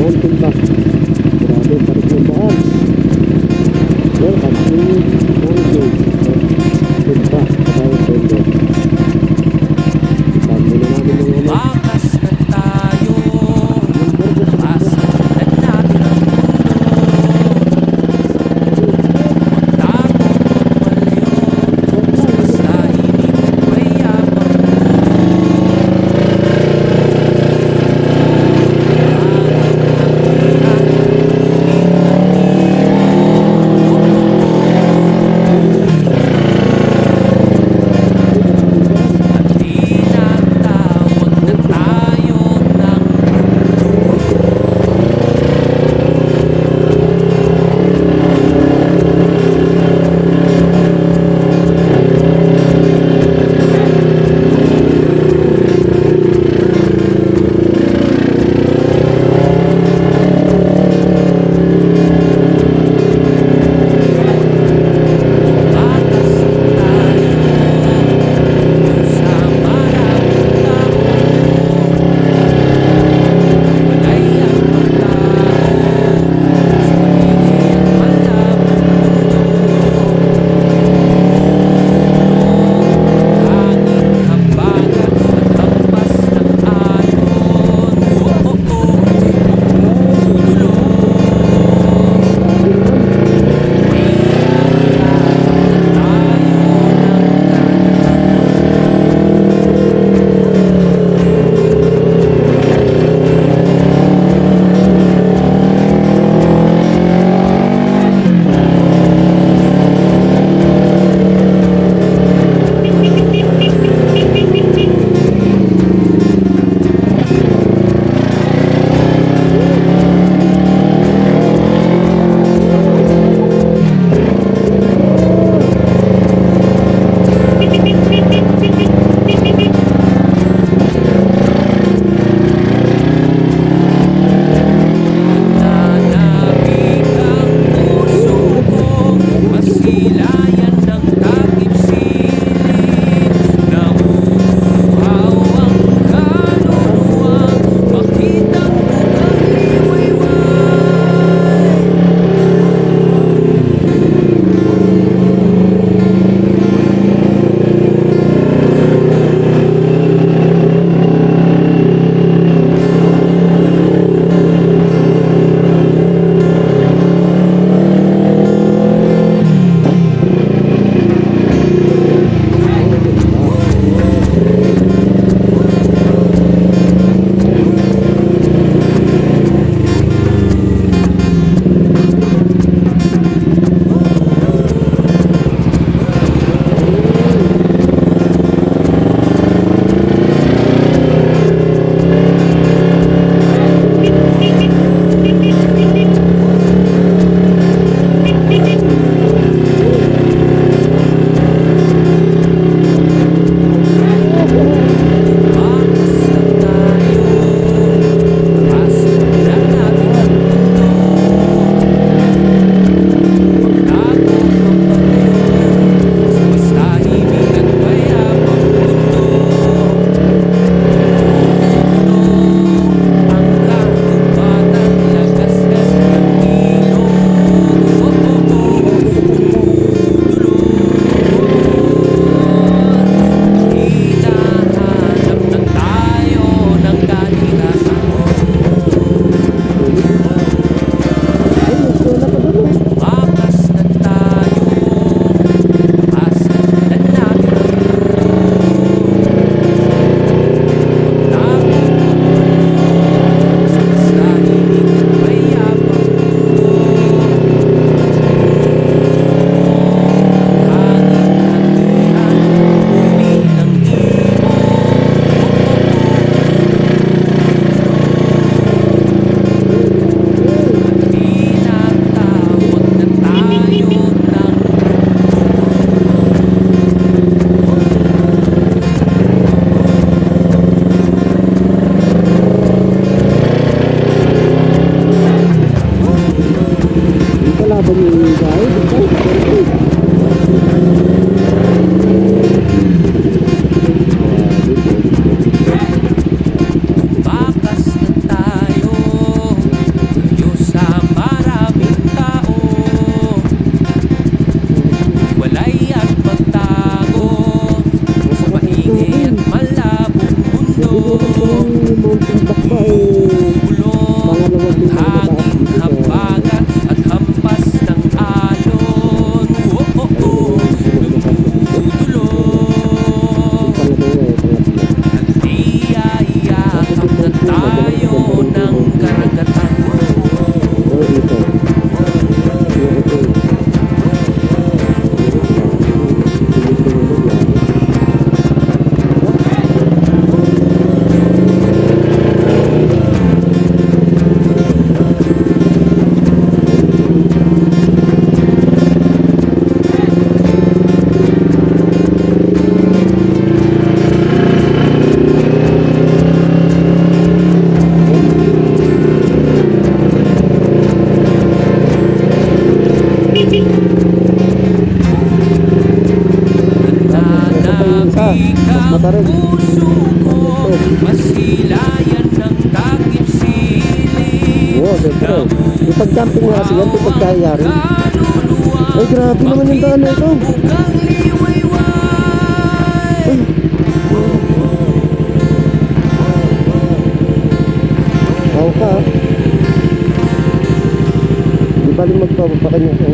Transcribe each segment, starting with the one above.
mountain bike. Grabe, parang yung daan. Welcome to mountain bike. Parang pwede. Sabi na namin yung ano. Wakas na tayo, pasaktan natin ang mundo. Magtago, magpalayo, sa mas tahimik at mayabang Mas matarik. puso ko, masilayan ng takip siling. Oo, siyempre. Yung pag-camping nga kasi yan, yung pagkayari. Kaluluwa, Ay, grabe naman yung daan na ito. bugang liwayway. Ay. Tao ka. Di ba rin magpapapakan niya ko?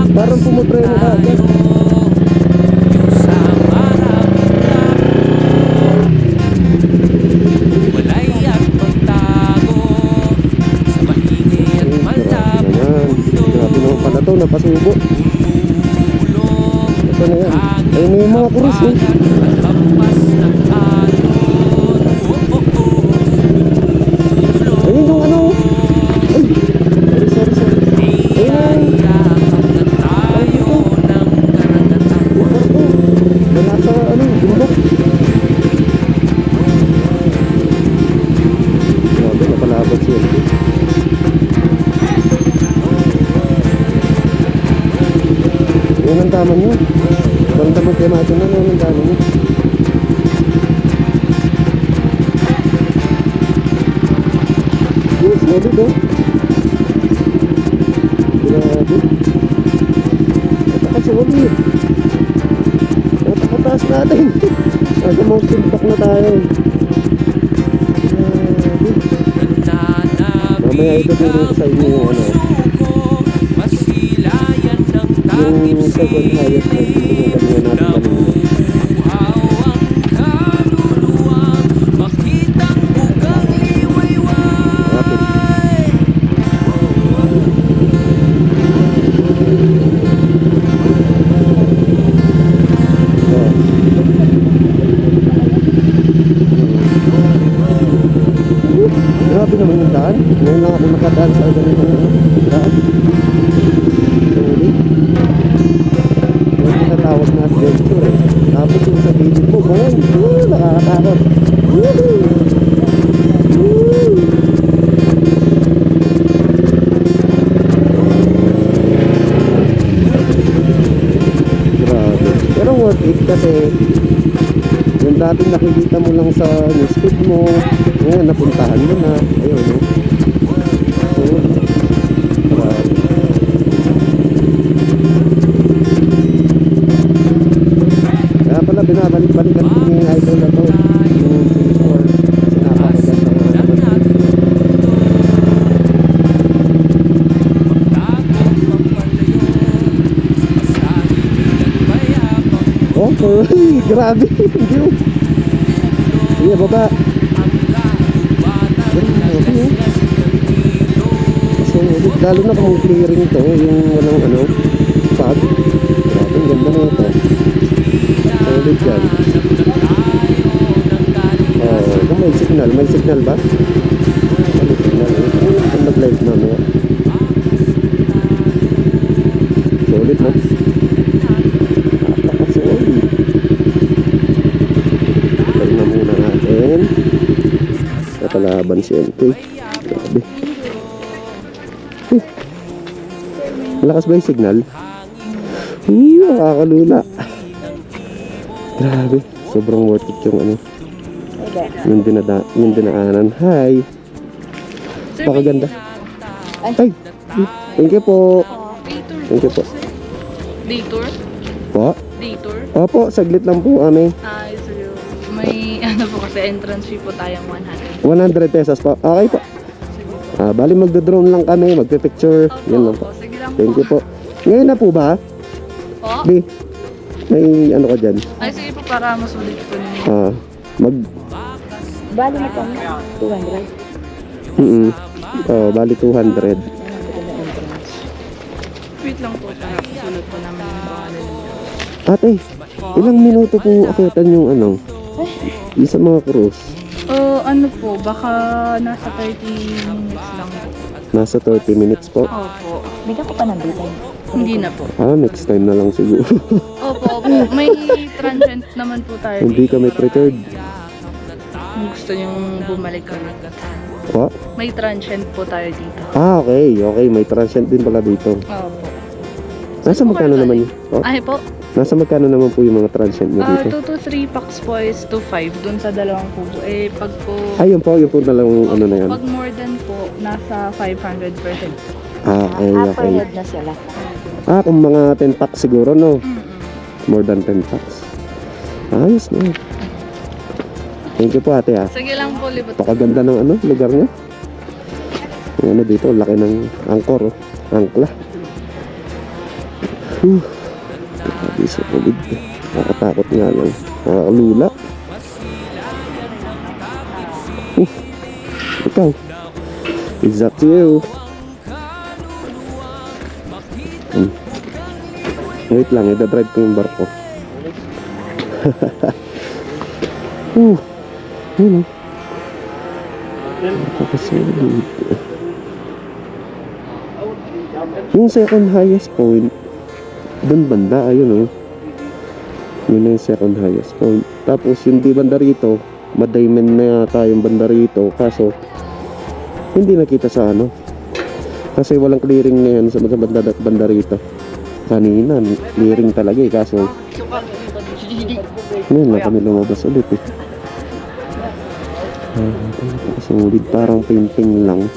Parang pumupreno ka agad. Grabe naman pala to, napasubo. Ito na yan. Ayun na yung mga kurus eh. Ayun yung ano. Ay, sorry. Ayun na. Nasa ano, bundok. Grabe, napalabag siya. Yan ang tama nyo. Parang tamang kaya natin na yan ang tama nyo. Yes, solid oh. Grabe. Napaka solid. Napakataas natin. Nasa mountain top na tayo. Grabe. Mamaya ituturo ko sa inyo yung ano. Yung second highest na tinutulungan natin kanina. Grabe naman yung daan. Ngayon lang ako nakadaan sa ganitong daan. Sulit. Yung tinatawag na adventure eh. Tapos yung sa gilid mo, boy, nakakatakot. Woohoo! Woo! Grabe. Pero worth it kasi yung dating nakikita mo lang sa newsfeed mo, ngayon napuntahan mo na. Ayun, no? So, grabe. Kaya pala binabalik Ay, grabe. Yun. Sige, baba. Grabe, oh. So, lalo na kung clearing to, yung walang ano, fog. Grabe, ang ganda na ito. Solid yan. Kung may signal ba? May signal, eh. Kung nag-live mamaya. Solid, no? Napaka-solid. Tignan na muna natin. Nakalaban si MK. Grabe. Malakas ba yung signal? Nakakalula. Grabe. Sobrang worth it yung ano. Yung dinaanan. Hi. Pakaganda. Ay. Thank you po. Thank you po. Detour? Po? Detour? Opo, saglit lang po kami. So may ano po kasi entrance fee po tayong 100. 100 pesos po. Okay po. Bali magdo-drone lang kami, magpe-picture. Yan lang po. Sige lang Thank you po. Ngayon na po ba? po. B, may ano ka dyan? Ay sige po para masulit po ninyo. Bali na kami, 200. Bali 200. Wait lang po para sulat po namin yung pangalan ninyo. Ate, ilang minuto po akitan yung ano? Yung sa mga cruise? Ano po, baka nasa 30 minutes lang po. Nasa 30 minutes po. Opo. Bigyan ko pa ng detail. Hindi na po. Next time na lang siguro. Opo. May transient naman po tayo. Hindi kami prepared. Kung gusto nyong bumalik ulit. Po? May transient po tayo dito. Okay. Okay. May transient din pala dito. Opo. Nasa magkano naman yun? Oh, Ay po, nasa magkano naman po yung mga transient nyo dito? 2 to 3 packs po is to 5 dun sa dalawang kubo. Pag po, Yun po na lang ano na yan. pag more than po, nasa 500 per head. Okay, Upper okay. head na sila. Kung mga 10 packs siguro, no? Mm-mm. More than 10 packs. Ayos na. Thank you po ate ha. Sige lang po, libot. Pakaganda ng ano, lugar niya. Yung ano dito, laki ng angkor, oh. Angkla. Grabe sa COVID. Nakakatakot nga lang. Nakakalula. Ikaw. Is that you? Wait lang, ida-drive ko yung barko. Yun o. Napakasolid. Yung second highest point, dun banda, ayun o. Yun na yung second highest point. Tapos yung di banda rito, madayman na yata yung banda rito. Kaso, hindi nakita sa ano. Kasi walang clearing ngayon sa banda rito. Kanina, clearing talaga eh. Kaso, ngayon na kami lumabas ulit eh. Napakasolid, parang painting lang.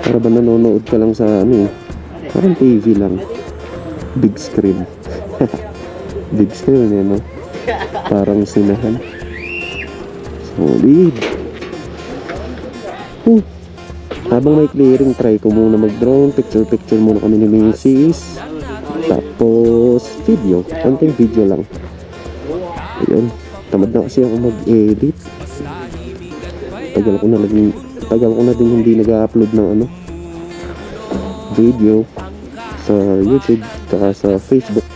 Para ba nanonood ka lang sa ano eh. Parang TV lang. Big screen. Big screen eh, no? Parang sinahan. Solid. Habang may clearing, try ko muna mag-drone. Picture muna kami ni Macy's. Tapos, video. Konting video lang. Ayun. Tamad na kasi ako mag-edit. Tagal ko na din hindi nag-upload ng ano, video sa YouTube saka sa Facebook.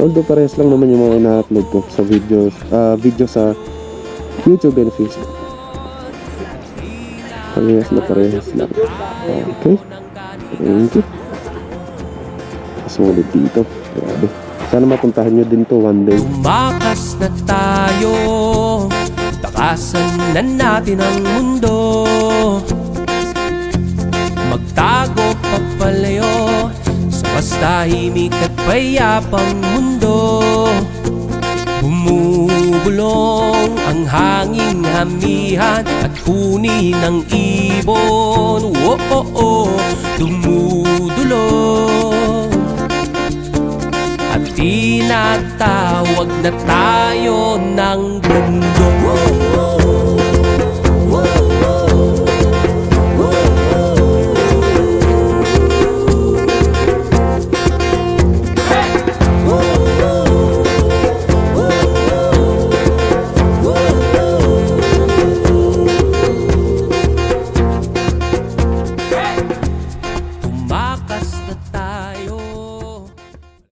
Although parehas lang naman yung mga ina-upload ko sa video sa YouTube and Facebook. Parehas lang. Okay. Thank you. Solid dito. Grabe. Sana mapuntahan nyo din to one day. Tumakas na tayo, takasan na natin ang mundo. Magtago papalayo sa mas tahimik at payapang mundo. Bumubulong ang hanging hamihan at huni ng ibon. Dumudulong at tinatawag na tayo ng mundo.